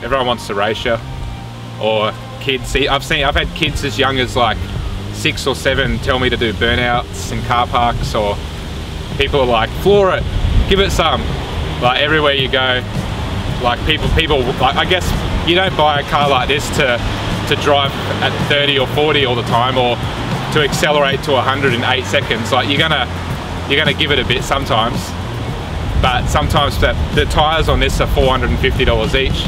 everyone wants to race you. Or kids, I've had kids as young as like 6 or 7 tell me to do burnouts in car parks, or people are like, floor it, give it some. Like everywhere you go, like people like, I guess you don't buy a car like this to drive at 30 or 40 all the time, or to accelerate to 100 in 8 seconds. Like you're gonna give it a bit sometimes, but sometimes the tires on this are $450 each.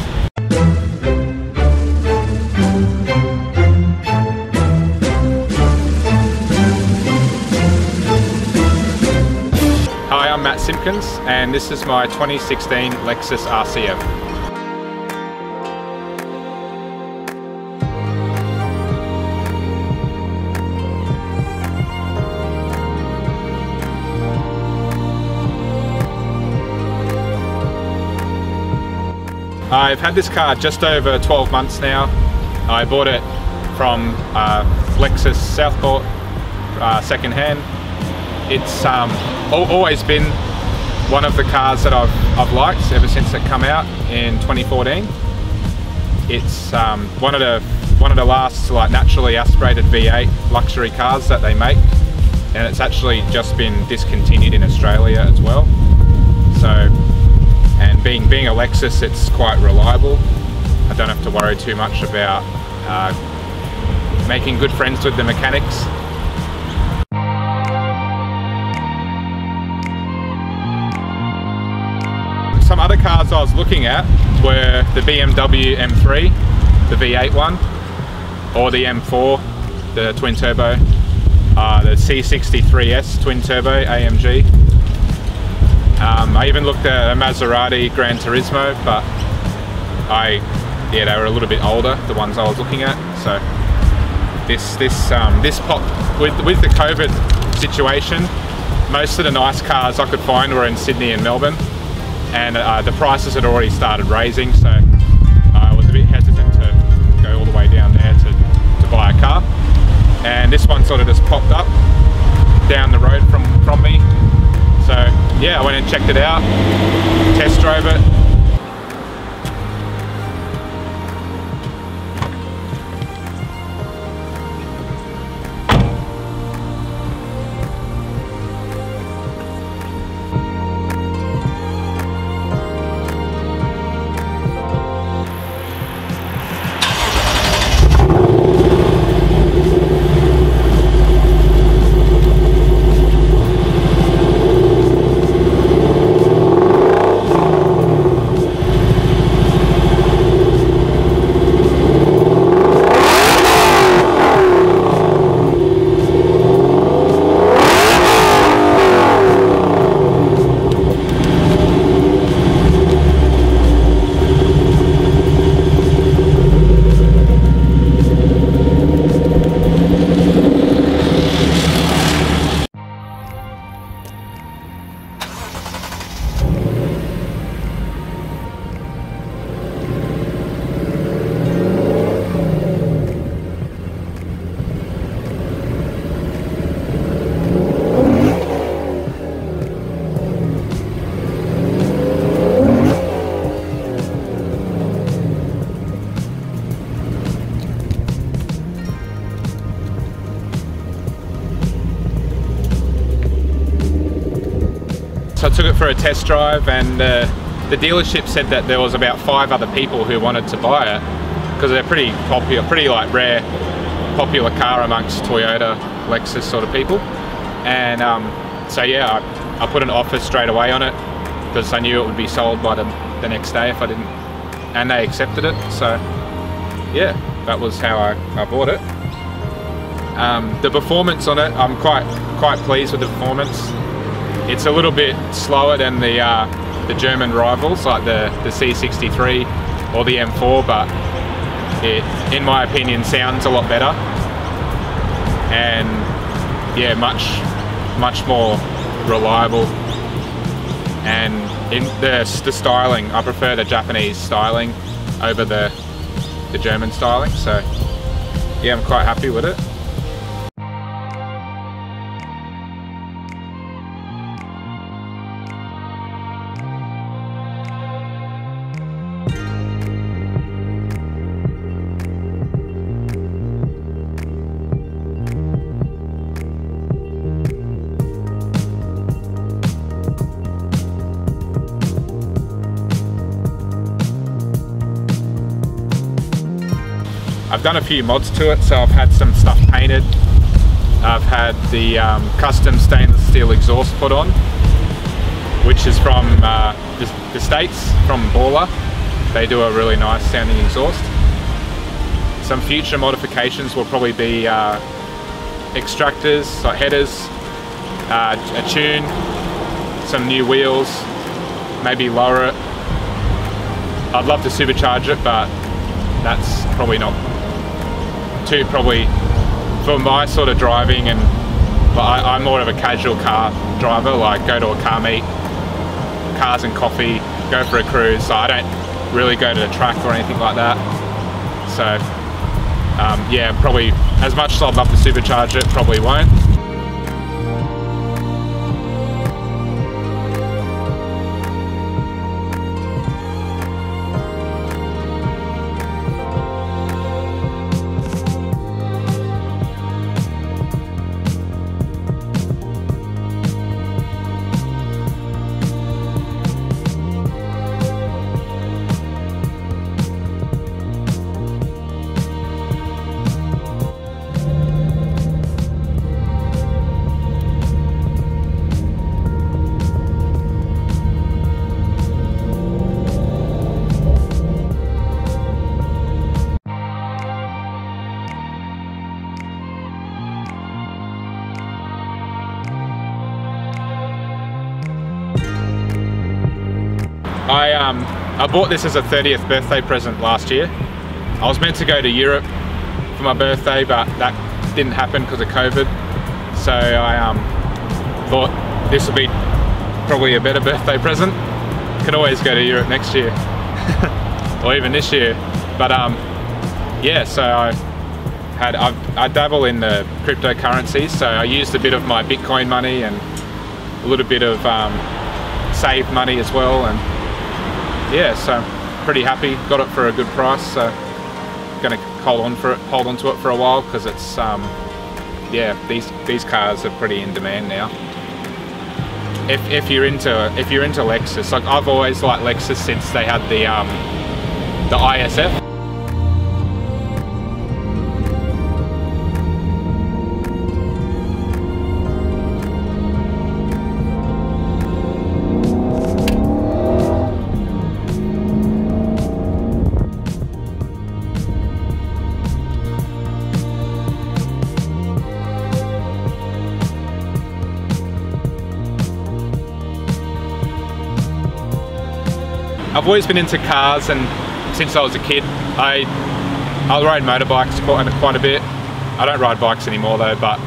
Hi, I'm Matt Simpkins, and this is my 2016 Lexus RCF. I've had this car just over 12 months now. I bought it from Lexus Southport second hand. It's always been one of the cars that I've liked ever since it came out in 2014. It's one of the last like naturally aspirated V8 luxury cars that they make, and it's actually just been discontinued in Australia as well. So, and being a Lexus, it's quite reliable. I don't have to worry too much about making good friends with the mechanics. Some other cars I was looking at were the BMW M3, the V8 one, or the M4, the twin turbo, the C63S twin turbo AMG. I even looked at a Maserati Gran Turismo, but they were a little bit older, the ones I was looking at. So this popped with the COVID situation. Most of the nice cars I could find were in Sydney and Melbourne, and the prices had already started raising, so I was a bit hesitant to go all the way down there to buy a car. And this one sort of just popped up down the road from me. So yeah, I went and checked it out, test drove it. So I took it for a test drive, and the dealership said that there was about 5 other people who wanted to buy it, because they're pretty popular, pretty like rare, popular car amongst Toyota, Lexus sort of people. And so yeah, I put an offer straight away on it, because I knew it would be sold by the next day if I didn't, and they accepted it. So yeah, that was how I bought it. The performance on it, I'm quite pleased with the performance. It's a little bit slower than the German rivals, like the C63 or the M4, but it, in my opinion, sounds a lot better, and yeah, much more reliable. And in the styling, I prefer the Japanese styling over the German styling. So yeah, I'm quite happy with it. I've done a few mods to it, so I've had some stuff painted. I've had the custom stainless steel exhaust put on, which is from the States, from Baller. They do a really nice sounding exhaust. Some future modifications will probably be extractors, like headers, a tune, some new wheels, maybe lower it. I'd love to supercharge it, but that's probably not too, probably for my sort of driving, and I'm more of a casual car driver, like go to a car meet, cars and coffee, go for a cruise, so I don't really go to the track or anything like that. So yeah, probably as much as I'd love to supercharge it, probably won't. I bought this as a 30th birthday present last year. I was meant to go to Europe for my birthday, but that didn't happen because of COVID. So I thought this would be probably a better birthday present. Can always go to Europe next year, or even this year. But yeah, so I dabble in the cryptocurrencies, so I used a bit of my Bitcoin money and a little bit of saved money as well, and yeah, so pretty happy. Got it for a good price, so gonna hold on to it for a while, because it's yeah, these cars are pretty in demand now. If you're into Lexus, like I've always liked Lexus since they had the ISF. I've always been into cars, and since I was a kid, I ride motorbikes quite a bit. I don't ride bikes anymore though, but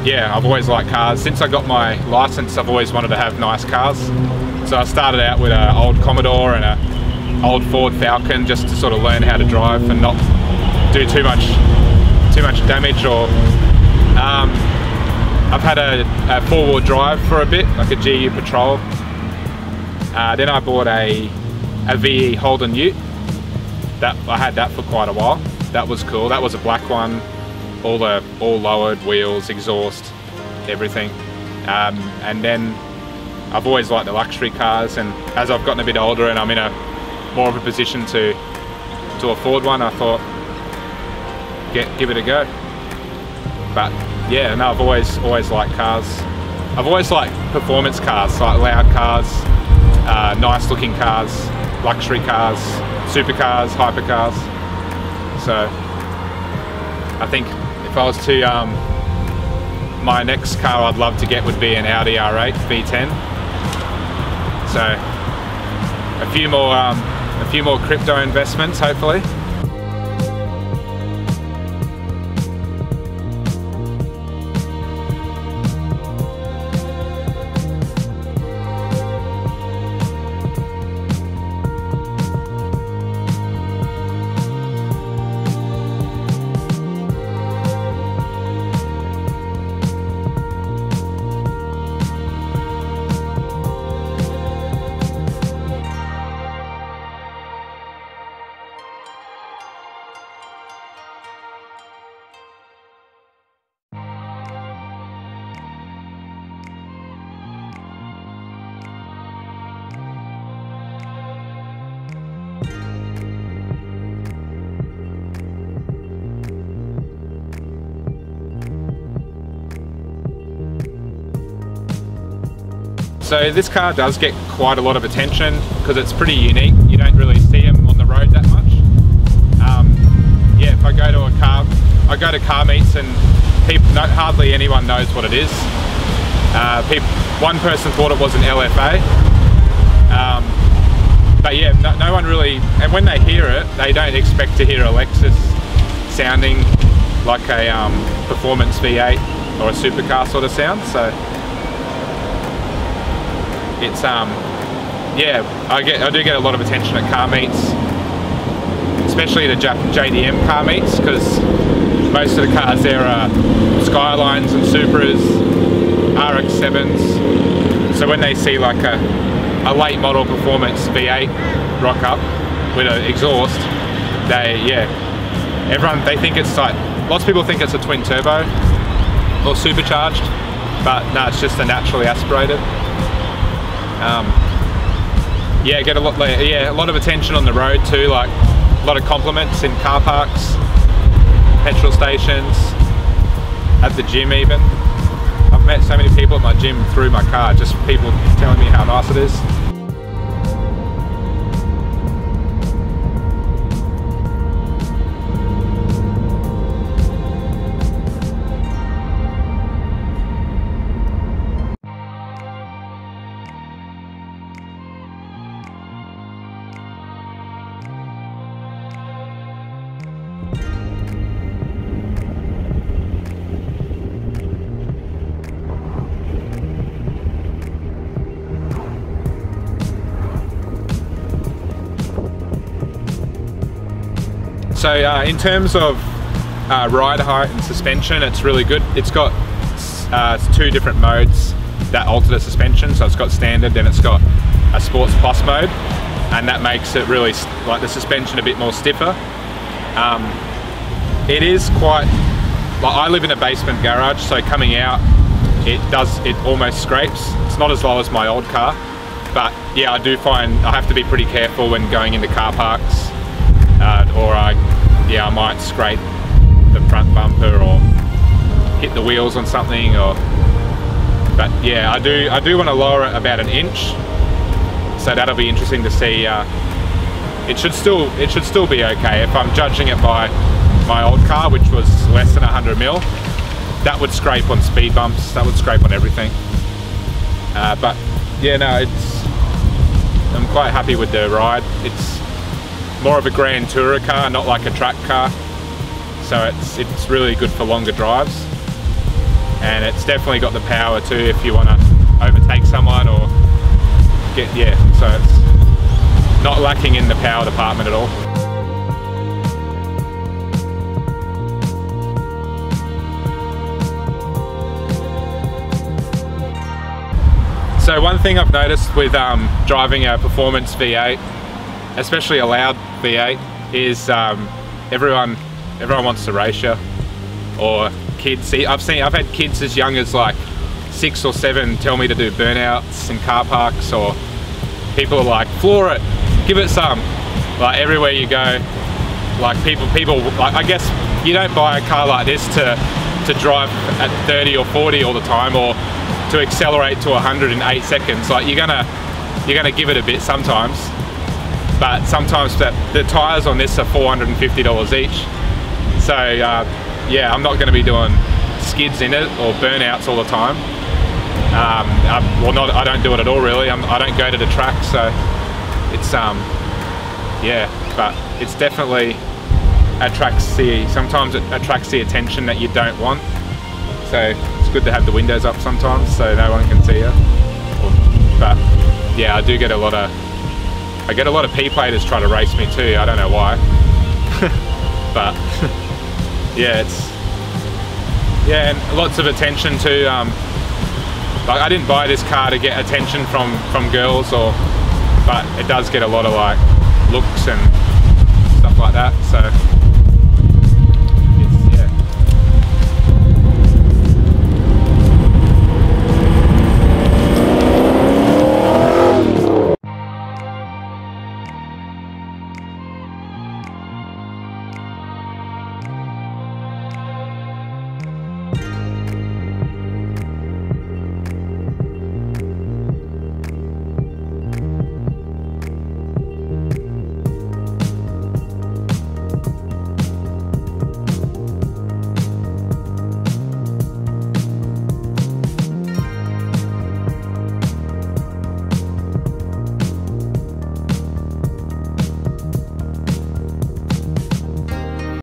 yeah, I've always liked cars. Since I got my license, I've always wanted to have nice cars. So I started out with an old Commodore and an old Ford Falcon, just to sort of learn how to drive and not do too much damage. Or I've had a four-wheel drive for a bit, like a GU Patrol. Then I bought a VE Holden Ute. I had that for quite a while. That was cool. That was a black one, all lowered wheels, exhaust, everything. And then I've always liked the luxury cars, and as I've gotten a bit older and I'm in more of a position to afford one, I thought give it a go. But yeah, no, I've always liked cars. I've always liked performance cars, like loud cars. Nice looking cars, luxury cars, supercars, hypercars. So I think if I was to, my next car I'd love to get would be an Audi R8 V10. So a few more crypto investments, hopefully. So this car does get quite a lot of attention because it's pretty unique. You don't really see them on the road that much. Yeah, if I go to car meets and hardly anyone knows what it is. One person thought it was an LFA, but yeah, no one really, and when they hear it, they don't expect to hear a Lexus sounding like a performance V8 or a supercar sort of sound. So it's yeah, I do get a lot of attention at car meets, especially the JDM car meets, because most of the cars there are Skylines and Supras, RX-7s. So when they see like a late model performance V8 rock up with an exhaust, they think it's like, lots of people think it's a twin turbo or supercharged, but no, it's just a naturally aspirated. Yeah, get a lot of attention on the road too, like a lot of compliments in car parks, petrol stations, at the gym even. I've met so many people at my gym through my car, just people telling me how nice it is. So in terms of ride height and suspension, it's really good. It's got two different modes that alter the suspension. So it's got standard, then it's got a Sports Plus mode, and that makes it really, like, the suspension a bit more stiffer. It is quite, like, I live in a basement garage, so coming out, it almost scrapes. It's not as low as my old car, but yeah, I do find I have to be pretty careful when going into car parks, or I might scrape the front bumper or hit the wheels on something, but yeah, I do want to lower it about an inch, so that'll be interesting to see. It should still be okay. If I'm judging it by my old car, which was less than 100 mil, that would scrape on speed bumps, that would scrape on everything. But yeah, no, I'm quite happy with the ride. It's more of a Grand Tourer car, not like a track car. So it's really good for longer drives. And it's definitely got the power too if you want to overtake someone or so it's not lacking in the power department at all. So one thing I've noticed with driving a performance V8, especially a loud V8, is everyone wants to race you, or kids. I've had kids as young as like 6 or 7 tell me to do burnouts in car parks, or people are like, floor it, give it some. Like everywhere you go, like people like, I guess you don't buy a car like this to drive at 30 or 40 all the time, or to accelerate to 100 in 8 seconds. Like you're gonna give it a bit sometimes. But sometimes the tyres on this are $450 each. So yeah, I'm not going to be doing skids in it or burnouts all the time. I don't do it at all really. I don't go to the track, so it's yeah, but it's definitely sometimes it attracts the attention that you don't want. So it's good to have the windows up sometimes so no one can see you. But yeah, I get a lot of P-platers try to race me too. I don't know why. But yeah, and lots of attention too. Like I didn't buy this car to get attention from girls, but it does get a lot of like looks and stuff like that. So